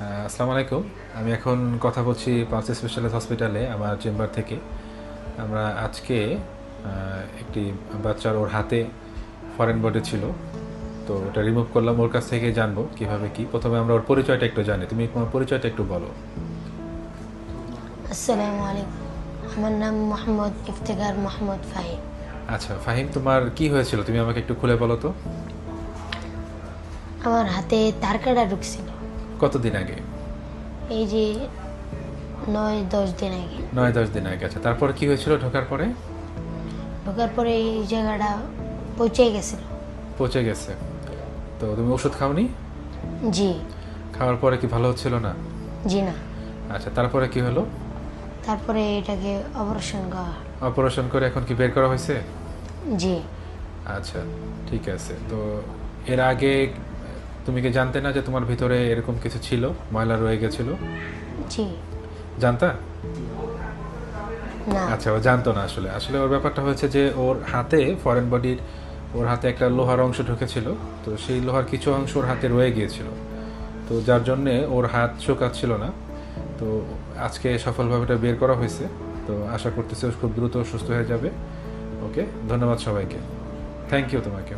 আসসালামু আলাইকুম। আমি এখন কথা বলছি পালস স্পেশালিস্ট হসপিটালে আমার চেম্বার থেকে। আমরা আজকে একটি বাচ্চার ওর হাতে ফরেন বডি ছিল, তো ওটা রিমুভ করলাম। ওর কাছ থেকে জানবো কিভাবে কি। প্রথমে আমরা ওর পরিচয়টা একটু জানি। তুমি তোমার পরিচয়টা একটু বলো। আসসালামু আলাইকুম, আমার নাম মোহাম্মদ ইফতেখার মোহাম্মদ ফাহিম। আচ্ছা ফাহিম, তোমার কি হয়েছিল তুমি আমাকে একটু খুলে বলো তো। আমার হাতে তার কাটা ঢুকছিল, কতদিন আগে? এই যে 9-10 দিন আগে। 9-10 দিন আগে। আচ্ছা, তারপর কি হয়েছিল ঢোকার পরে? ঢোকার পরে এই জায়গাটা পচে গেছিল। পচে গেছে। তো তুমি ওষুধ খাওনি? জি। খাওয়ার পরে কি ভালো হচ্ছিল না? জি না। আচ্ছা, তারপরে কি হলো? তারপরে এটাকে অপারেশন করা। অপারেশন করে এখন কি বের করা হয়েছে? জি। আচ্ছা, ঠিক আছে। তো এর আগে তুমি কি জানতে না যে তোমার ভিতরে এরকম কিছু ছিল, ময়লা রয়ে গেছিল? জি। জানতা? না। আচ্ছা, ও জানতো না। আসলে আসলে ওর ব্যাপারটা হয়েছে যে ওর হাতে ফরেন বডির, ওর হাতে একটা লোহার অংশ ঢুকেছিল। তো সেই লোহার কিছু অংশ ওর হাতে রয়ে গিয়েছিল, তো যার জন্যে ওর হাত শোকাচ্ছিল না। তো আজকে সফলভাবে এটা বের করা হয়েছে। তো আশা করতেছি ও খুব দ্রুত সুস্থ হয়ে যাবে। ওকে, ধন্যবাদ সবাইকে। থ্যাংক ইউ তোমাকে।